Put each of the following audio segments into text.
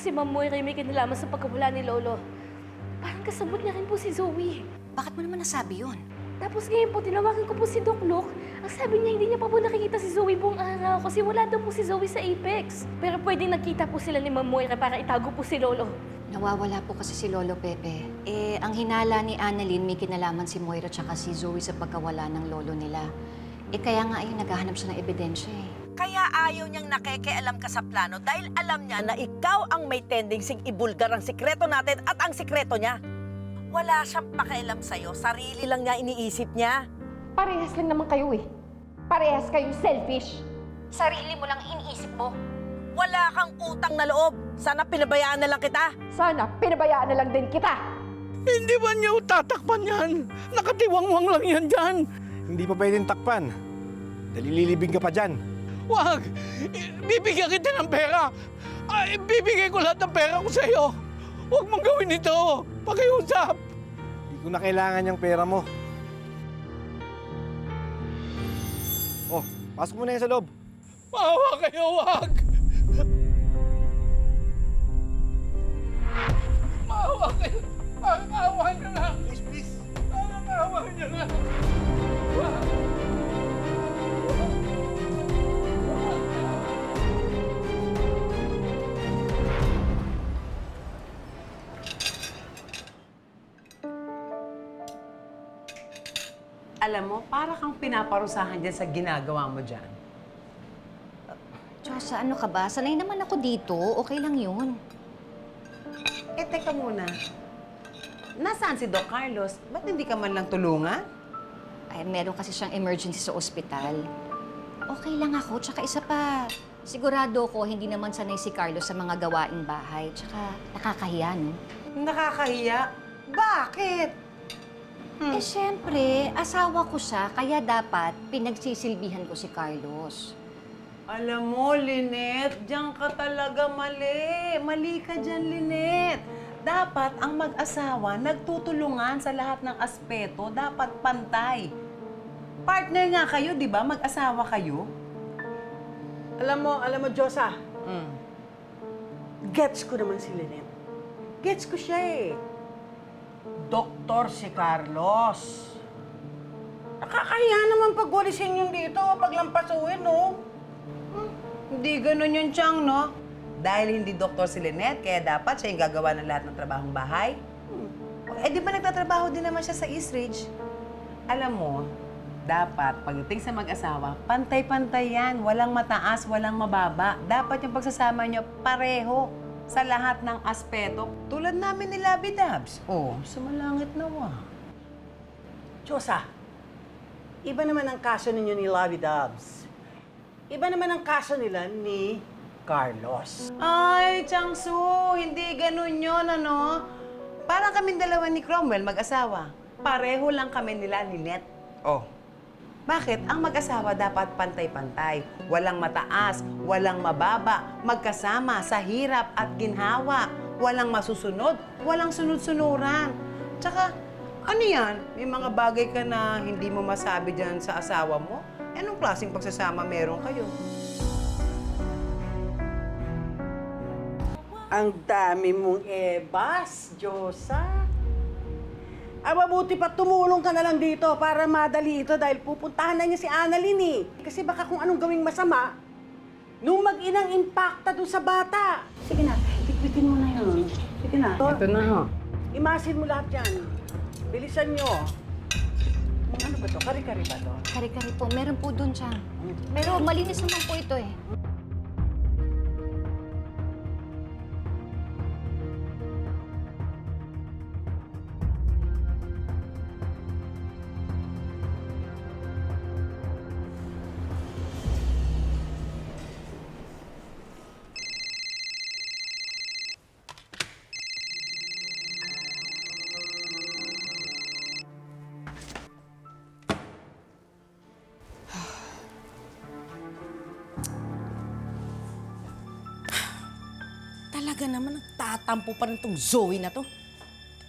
si Ma'am Moira may kinalaman sa pagkawala ni Lolo. Parang kasabot niya rin po si Zoe. Bakit mo naman nasabi yun? Tapos ngayon po, tinawagan ko po si Doc Luke. Ang sabi niya, hindi niya pa po nakikita si Zoe buong araw kasi wala daw po si Zoe sa Apex. Pero pwedeng nagkita po sila ni Ma'am Moira para itago po si Lolo. Nawawala po kasi si Lolo Pepe. Ang hinala ni Annalyn, may kinalaman si Moira tsaka si Zoe sa pagkawala ng lolo nila. Kaya nga ay naghahanap siya ng ebidensya eh. Kaya ayaw niyang nakikialam ka sa plano dahil alam niya na ikaw ang may tendencing ibulgar ang sikreto natin at ang sikreto niya. Wala siyang pakialam sa'yo. Sarili lang niya iniisip niya. Parehas lang naman kayo eh. Parehas kayong selfish. Sarili mo lang iniisip mo. Wala kang utang na loob. Sana pinabayaan na lang kita. Sana pinabayaan na lang din kita. Hindi ba niyo tatakpan yan? Nakatiwangwang lang yan dyan. Hindi pa pwedeng takpan. Dahil lilibing ka pa dyan. Wag! Bibigyan kita ng pera. Ay, bibigay ko lahat ng pera ko sa iyo. Huwag mong gawin ito. Pakiusap. Hindi ko na kailangan yung pera mo. Oh, pasok mo na yan sa loob. Maawa kayo, wag! Maawa kayo. Maawa niyo na. Please, please. Maawa niyo na. Wag! Alam mo, para kang pinaparusahan dyan sa ginagawa mo dyan. Diyosa, ano ka ba? Sanay naman ako dito. Okay lang yun. Teka muna. Nasaan si Doc Carlos? Ba't hindi ka man lang tulungan? Ay, meron kasi siyang emergency sa ospital. Okay lang ako. Tsaka isa pa, sigurado ko hindi naman sanay si Carlos sa mga gawaing bahay. Tsaka nakakahiya, no? Nakakahiya? Bakit? Siyempre, asawa ko siya, kaya dapat pinagsisilbihan ko si Carlos. Alam mo, Lynette, diyan ka talaga mali. Mali ka dyan, Lynette. Dapat ang mag-asawa nagtutulungan sa lahat ng aspeto. Dapat pantay. Partner nga kayo, di ba? Mag-asawa kayo. Alam mo, Diyosa, gets ko naman si Lynette. Gets ko siya eh. Doktor si Carlos. Nakakahiya naman pag walisin yung dito, paglampasuin, no? Hindi ganun yung Chang, no? Dahil hindi doktor si Lynette, kaya dapat siya yung gagawa ng lahat ng trabahong bahay. Di ba nagtatrabaho din naman siya sa East Ridge? Alam mo, dapat pagdating sa mag-asawa, pantay-pantay yan. Walang mataas, walang mababa. Dapat yung pagsasama niyo pareho sa lahat ng aspeto. Tulad namin ni Labi Dabs. Oh, sumalangit na wa. Diyosa, iba naman ang kaso ninyo ni Lovey Dubs. Iba naman ang kaso nila ni Carlos. Ay, Changsu, hindi ganun yun, ano? Parang kaming dalawa ni Cromwell, mag-asawa. Pareho lang kami nila, Lynette. Oh. Bakit? Ang mag-asawa dapat pantay-pantay. Walang mataas, walang mababa, magkasama sa hirap at ginhawa. Walang masusunod, walang sunod-sunuran. Tsaka, ano yan? May mga bagay ka na hindi mo masabi dyan sa asawa mo? Anong klaseng pagsasama meron kayo? Ang dami mong ebas, Diyosa. Mabuti pa tumulong ka na lang dito para madali ito dahil pupuntahan na niya si Annalyn eh. Kasi baka kung anong gawing masama, nung mag-inang impacta doon sa bata. Sige na, bitbitin mo na yun. Sige na. Ito na, ho. Imasin mo lahat yan. Bilisan nyo. Ano ba to? Kari-kari ba to? Kari-kari po, meron po dun siya. Pero malinis naman po ito eh. Talaga naman nagtatampo pa rin tong Zoe na to.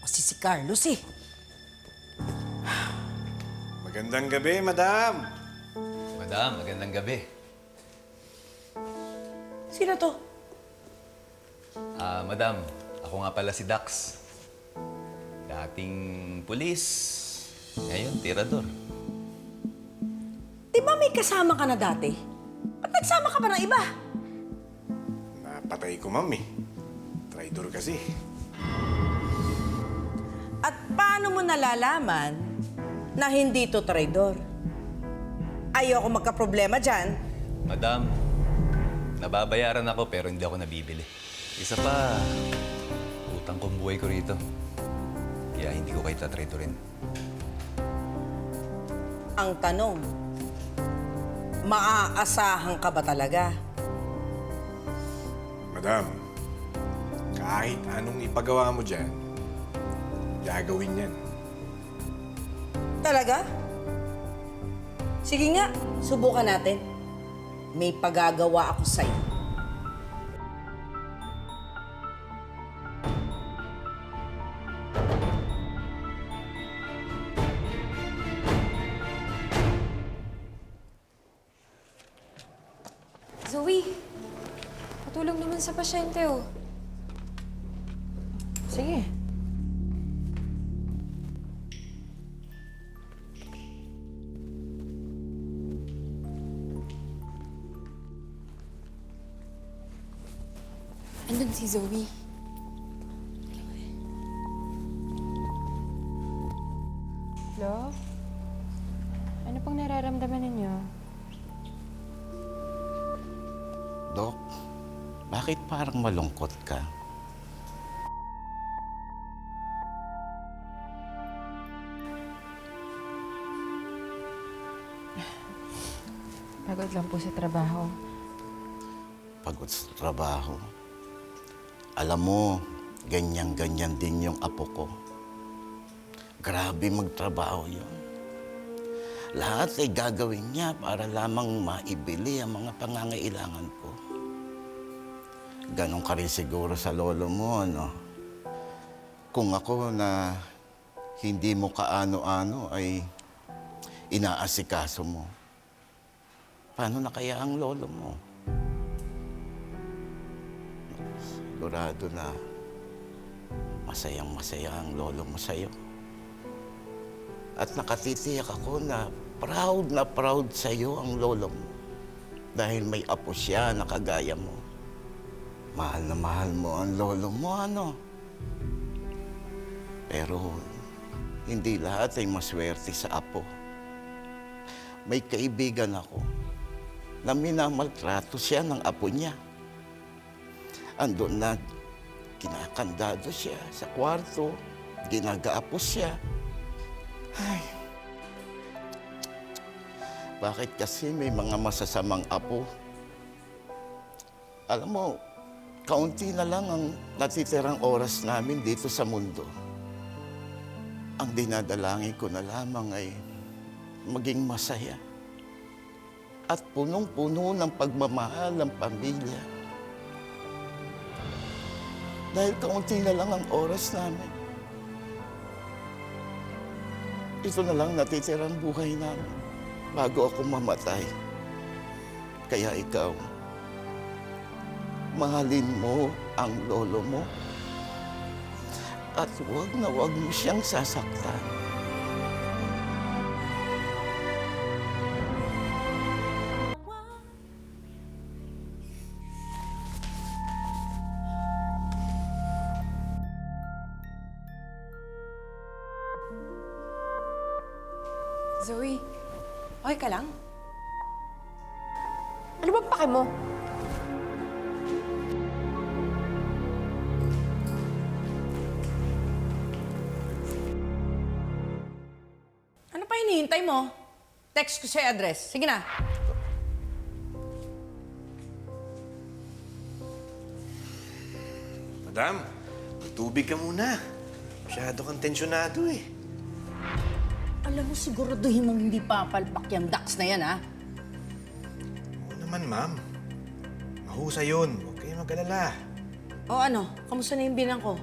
Kasi si Carlos eh. Magandang gabi, madam. Madam, magandang gabi. Sino to? Madam, ako nga pala si Dax. Dating pulis, ngayon tirador. Di ba may kasama ka na dati? Ba't nagsama ka pa ng iba? Napatay ko, ma'am eh. Traitor kasi. At paano mo nalalaman na hindi to traidor? Ayoko magka-problema dyan. Madam, nababayaran ako pero hindi ako nabibili. Isa pa, utang kong buhay ko rito. Kaya hindi ko kayo tatraidorin. Ang tanong, maaasahan ka ba talaga? Madam, kahit anong ipagawa mo dyan, gagawin yan. Talaga? Sige nga, subukan natin. May pagagawa ako sa'yo. Zoe, patulong naman sa pasyente, oh. Sige. Andun si Zoe. Lo? Ano pong nararamdaman ninyo? Dok, bakit parang malungkot ka? Pagod lang po sa trabaho. Pagod sa trabaho. Alam mo, ganyan-ganyan din yung apo ko. Grabe magtrabaho yun. Lahat ay gagawin niya para lamang maibili ang mga pangangailangan ko. Ganon ka rin siguro sa lolo mo, ano? Kung ako na hindi mo kaano-ano ay inaasikaso mo, paano na kaya ang lolo mo? Sigurado na masayang-masaya ang lolo mo sa'yo. At nakatitiyak ako na proud sa'yo ang lolo mo. Dahil may apo siya na kagaya mo. Mahal na mahal mo ang lolo mo, ano? Pero hindi lahat ay maswerte sa apo. May kaibigan ako na minamaltrato siya ng apo niya. Andun na, kinakandado siya sa kwarto, ginagaapos siya. Ay, bakit kasi may mga masasamang apo? Alam mo, kaunti na lang ang natitirang oras namin dito sa mundo. Ang dinadalangin ko na lamang ay maging masaya at punong-puno ng pagmamahal ng pamilya. Dahil kaunti na lang ang oras namin. Ito na lang natitirang buhay namin bago ako mamatay. Kaya ikaw, mahalin mo ang lolo mo at huwag na huwag mo siyang sasaktan. Zoe, okay ka lang? Ano bang pake mo? Ano pa hinihintay mo? Text ko sa address. Sige na. Madam, tubig ka muna. Masyado kang tensyonado eh. Alam mo, siguraduhin mong hindi papalpak yung Dax na yan, ha? Oo naman, ma'am. Mahusay yun. Huwag kayong mag-alala. O ano, kamusta na yung binang ko?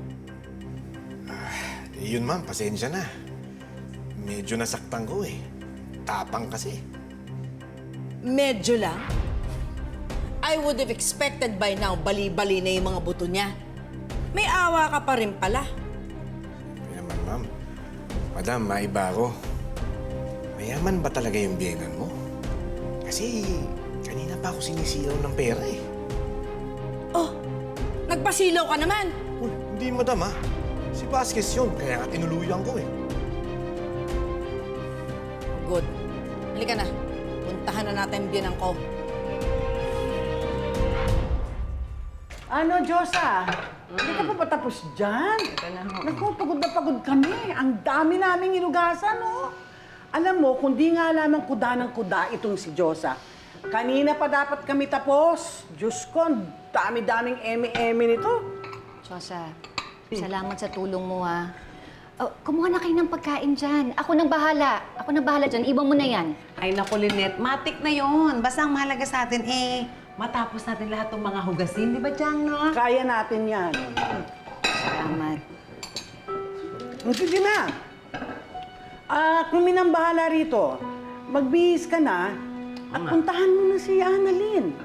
Yun, ma'am, pasensya na. Medyo nasaktan ko eh. Tapang kasi. Medyo lang? I would have expected by now bali-bali na yung mga buto niya. May awa ka pa rin pala. Kaya naman, ma'am. Madam, maiba ako. Mayaman ba talaga yung biyenan mo? Kasi kanina pa ako sinisilaw ng pera eh. Oh, nagpasilaw ka naman. Uy, hindi madam ha. Si Vasquez yun, kaya nga tinuluyan ko eh. Good. Halika na. Puntahan na natin yung biyenan ko. Ano, Diyosa? Hindi ka pa patapos dyan? Naku, pagod na pagod kami. Ang dami naming inugasan, no? Alam mo, kundi nga lamang kuda ng kuda itong si Diyosa. Kanina pa dapat kami tapos. Diyos ko, ang dami-daming eme-eme nito. Chosa, salamat sa tulong mo, ha. Oh, kumuha na kayo ng pagkain dyan. Ako nang bahala. Ako nang bahala dyan. Iwan mo na yan. Ay naku, Lynette, matik na yon. Basta ang mahalaga sa atin, matapos natin lahat ng mga hugasin, di ba, Chang, no? Kaya natin yan. Salamat. Sige na. Kung minang bahala rito, magbihis ka na at puntahan mo na si Annalyn.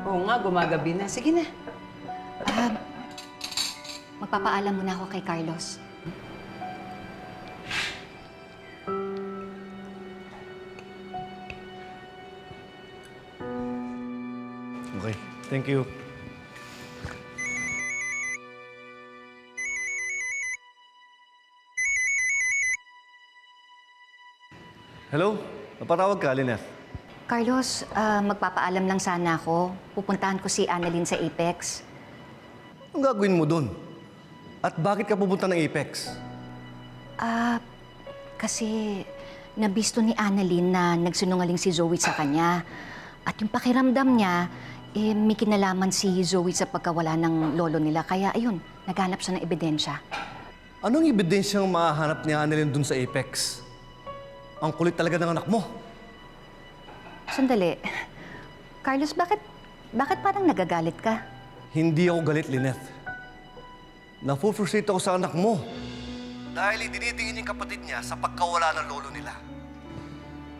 Oo nga, gumagabi na. Sige na. Magpapaalam muna ako kay Carlos. Okay, thank you. Hello? Napatawag ka, Lynette? Carlos, magpapaalam lang sana ako. Pupuntahan ko si Annalyn sa Apex. Anong gagawin mo doon? At bakit ka pupunta ng Apex? Kasi nabisto ni Annalyn na nagsinungaling si Zoe sa kanya. At yung pakiramdam niya, may kinalaman si Zoe sa pagkawala ng lolo nila. Kaya ayun, naghanap siya ng ebidensya. Anong ebidensyang mahahanap ni Annalyn doon sa Apex? Ang kulit talaga ng anak mo. Sandali. Carlos, bakit parang nagagalit ka? Hindi ako galit, Lynette. Nafu-frustrate ako sa anak mo. Dahil idinitingin yung kapatid niya sa pagkawala ng lolo nila.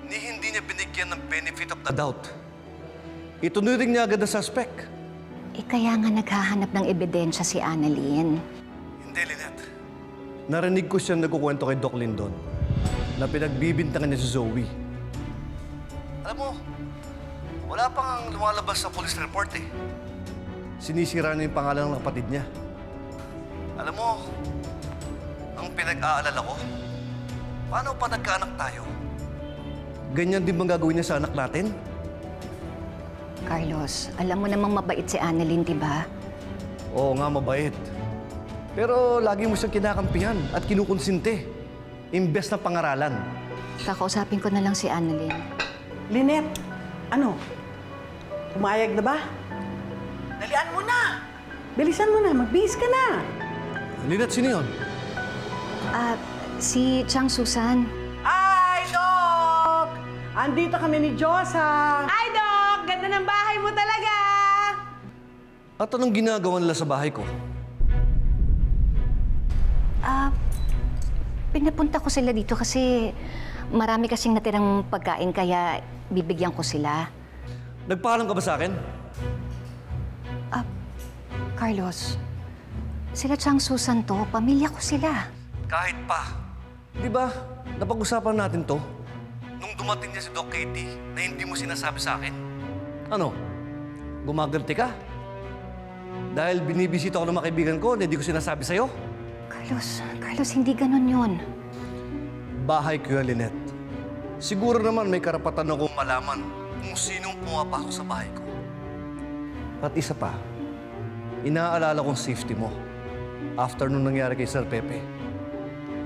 Hindi niya binigyan ng benefit of the doubt. Itunuring niya agad ang suspect. Kaya nga naghahanap ng ebidensya si Annalyn. Hindi, Lynette. Narinig ko siyang nagkukwento kay Doc Lindon na pinagbibintangan niya si Zoe. Alam mo, wala pang lumalabas sa police report eh. Sinisira na yung pangalan ng kapatid niya. Alam mo, ang pinag-aalala ko, paano pa nagkaanak tayo? Ganyan din bang gagawin niya sa anak natin? Carlos, alam mo namang mabait si Annalyn, di ba? Oo nga, mabait. Pero lagi mo siyang kinakampihan at kinukonsinte. Imbes na pangaralan. Kakausapin ko na lang si Annalyn. Lynette, ano? Pumayag na ba? Dalian mo na! Bilisan mo na, magbihis ka na! Lynette, sino yun? Si Chang Susan. Hi, Doc! Andito kami ni Diyosa. Ay, Doc! Ganda ng bahay mo talaga! At anong ginagawa nila sa bahay ko? Pinapunta ko sila dito kasi marami kasing natirang pagkain kaya bibigyan ko sila. Nagpaalam ka ba sa akin? Carlos, sila Chang Susan to, pamilya ko sila. Kahit pa. Di ba, napag-usapan natin to nung dumating niya si Doc Katie na hindi mo sinasabi sa akin. Ano? Gumaganti ka? Dahil binibisita ko ng mga kaibigan ko na hindi ko sinasabi sa'yo? Carlos, hindi ganun yun. Bahay ko yan, Lynette. Siguro naman may karapatan akong malaman kung sinong pumapasok sa bahay ko. At isa pa, inaalala kong safety mo after nung nangyari kay Sir Pepe.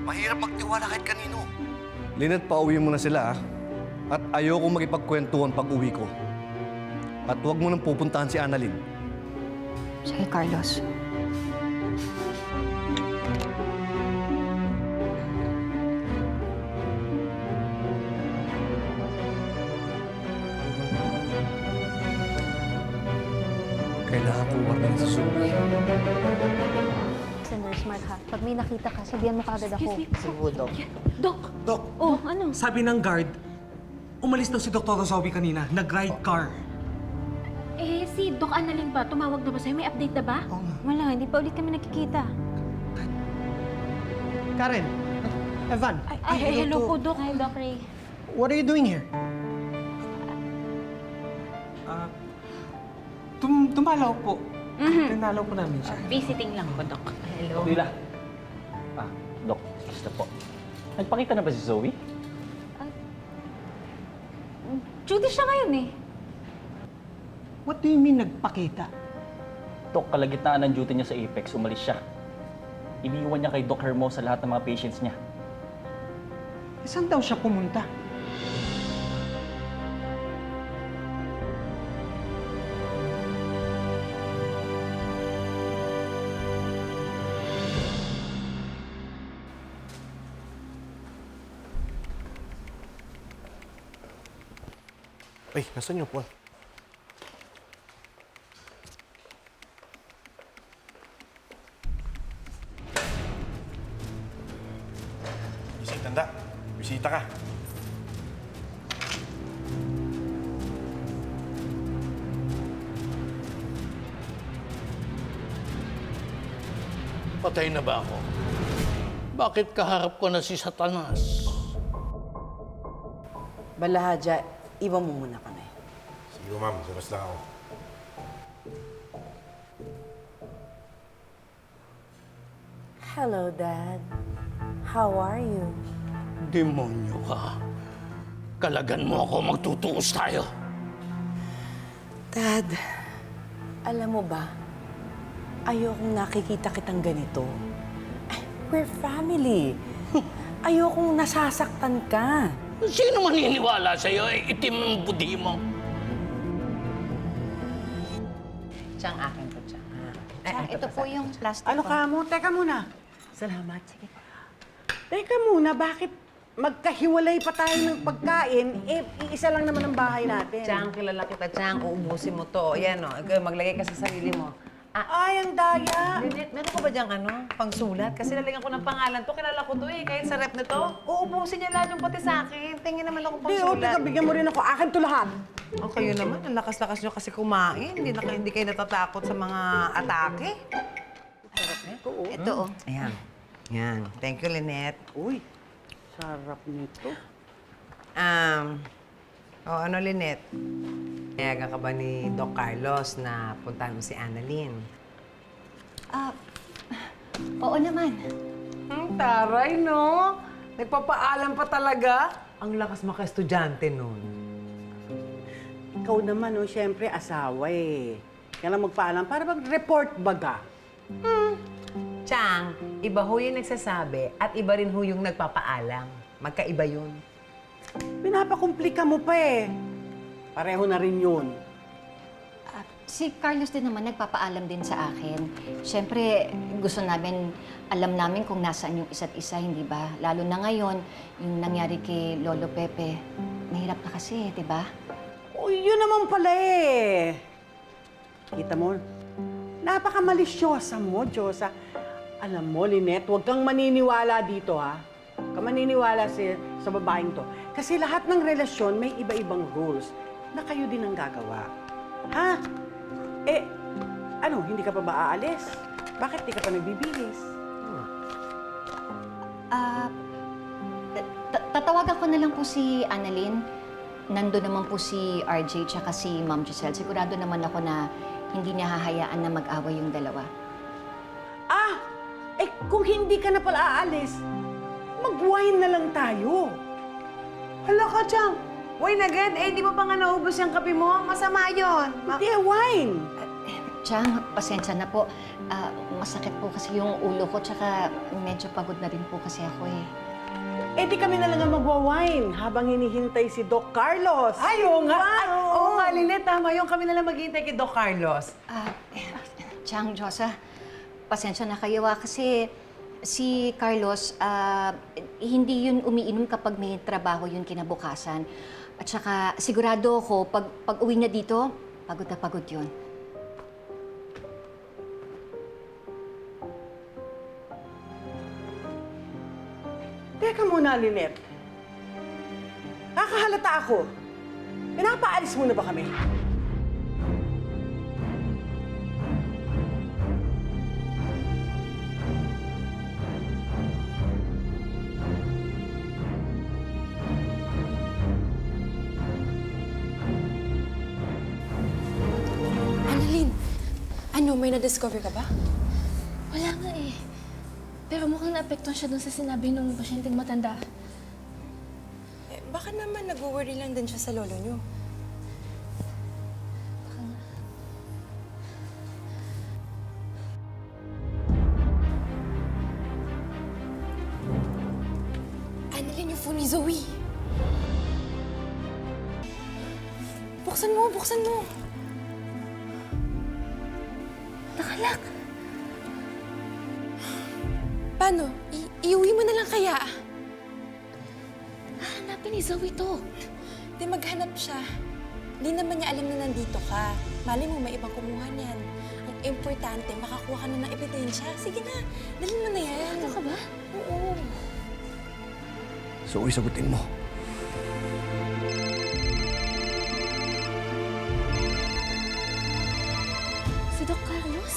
Mahirap magtiwala kahit kanino. Lynette, pauwi mo na sila, at ayokong makipagkwentuhan pag uwi ko. At huwag mo nang pupuntahan si Annalyn. Sige, Carlos. Kailangan ko warning sa Zoe. Nurse Mark, ha? Pag may nakita ka, sabihan mo kaagad ako. Doc! Doc! Oh, ano? Sabi ng guard, umalis daw si Dr. Zoe kanina. Nag-ride car. si Doc Annalyn ba? Tumawag na ba sa'yo? May update na ba? Wala, hindi pa ulit kami nakikita. Karen, Evan, Ay, hello po, Doc. Hi, Doc Ray. what are you doing here? Dumalaw po. Dinalaw po namin siya. Visiting lang po, Doc. Hello. Lila. Dok, basta po. Nagpakita na ba si Zoe? Duty siya ngayon eh. What do you mean nagpakita? Dok, kalagitnaan ng duty niya sa Apex, umalis siya. Iniwan niya kay Doc Hermosa lahat ng mga patients niya. Saan daw siya pumunta? Ay, nasan yung Paul? Tanda, bisita ka. Patay na ba ako? Bakit kaharap ko na si Satanas? Balahaja, iwan mo muna kami. Sige ma'am, labas lang ako. Hello, Dad. How are you? Demonyo ka. Kalagan mo ako, magtutuos tayo. Dad, alam mo ba, ayokong nakikita kitang ganito. We're family. Ayokong nasasaktan ka. Sino maniniwala sa'yo? Itim ang budi mo. Siyang akin po, Chang. Ito po yung plastic. Ano ka mo? Teka muna. Salamat. Sige. Teka muna, bakit magkahiwalay pa tayo ng pagkain? Eh, iisa lang naman ang bahay natin. Chang, kilala kita, Chang. Uubusin mo to. Yan, o. Ikaw, maglagay ka sa sarili mo. Ay, ang daya! Lynette, meron ka ba diyang pangsulat? Kasi lalagyan ko ng pangalan to. Kilala ko to eh. Kahit sa rep na to, uubusin niya lahat yung pati sa akin. Tingin naman ako pangsulat. Teka, bigyan mo rin ako. Akin to lahat. O kayo naman, ang lakas-lakas nyo kasi kumain. Hindi kayo natatakot sa mga atake. Ito, oh. Ayan. Yan. Thank you, Lynette. Uy, sarap nito. Ano, Lynette? Nayagan ka ba ni Doc Carlos na puntahan mo si Annalyn? Oo naman. Taray, no? Nagpapaalam pa talaga? Ang lakas maka-estudyante nun. Ikaw naman, oh, siyempre, asawa eh. Kaya lang magpaalam para mag-report baga. Chang, iba ho yung nagsasabi at iba rin ho yung nagpapaalam. Magkaiba yun. Pinapakomplika mo pa eh. Pareho na rin yun. Si Carlos din naman nagpapaalam din sa akin. Siyempre, gusto namin, alam namin kung nasaan yung isa't isa, hindi ba? Lalo na ngayon, yung nangyari kay Lolo Pepe. Mahirap na kasi, di ba? Uy, yun naman pala eh. Kita mo, napaka-malisyosa mo, Diyosa. Alam mo, Lynette, huwag kang maniniwala dito, ha? Huwag kang maniniwala sa babaeng to. Kasi lahat ng relasyon may iba-ibang rules na kayo din ang gagawa. Ha? Eh, ano, hindi ka pa ba aalis? Bakit di ka pa nagbibihis? Tatawagan ko na lang po si Annalyn. Nandun naman po si RJ tsaka si Ma'am Giselle. Sigurado naman ako na hindi niya hahayaan na mag-away yung dalawa. Eh, kung hindi ka na pala aalis, mag-wine na lang tayo. Hala ka, Chang. Wine agad? Eh, di mo pa nga naubos yung kape mo? Masama yun. Hindi, wine. Chang, pasensya na po. Masakit po kasi yung ulo ko tsaka medyo pagod na rin po kasi ako eh. Eh, di kami na lang ang magwa-wine habang hinihintay si Doc Carlos. Ay, oo nga. Oo nga, Lynette. Tama yung kami na lang maghihintay kay Doc Carlos. Chang, Josa, pasensya na kayo kasi si Carlos, hindi yun umiinom kapag may trabaho yun kinabukasan. At saka sigurado ako, pag uwi niya dito, pagod na pagod yun. Teka muna, Lynette. Kakahalata ako. Pinapaalis mo na ba kami? may na-discover ka ba? Wala nga eh. Pero mukhang naapektuhan siya dun sa sinabi ng pasyenteng matanda. Eh, baka naman nag-worry lang din siya sa lolo niyo. Annalyn, yung phone ni Zoe. Buksan mo, buksan mo. Nakalak. Paano? Iuwi mo na lang kaya? Hanapin ni Zoe to. Di maghanap siya. Di naman niya alam na nandito ka. Mali mo, may ibang kumuha niyan. Ang importante, makakuha ka na ng ebidensya. Sige na, dalhin mo na yan. Ano ka ba? Oo. Zoe, sagutin mo. Si Doc Carlos?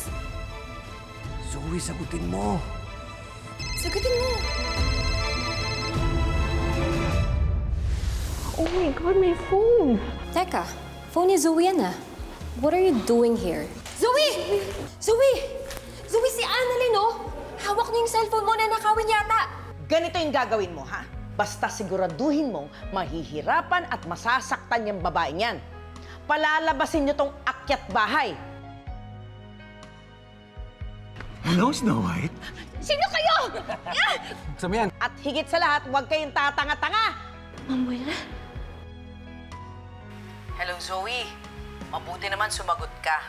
Zoe, sagutin mo. Sagutin mo. Oh my God, may phone! Teka, phone ni Zoe yan ah. What are you doing here? Zoe! Zoe! Zoe, si Annalyn, oh! Hawak niya yung cellphone mo na nakawin yata. Ganito yung gagawin mo, ha? Basta siguraduhin mong mahihirapan at masasaktan yung babaeng yan. Palalabasin niyo tong akyat bahay. Hello, Snow White? Sino kayo? Sabi yan. At higit sa lahat, huwag kayong tatanga-tanga. Ma'am Moira? Hello, Zoe. Mabuti naman sumagot ka.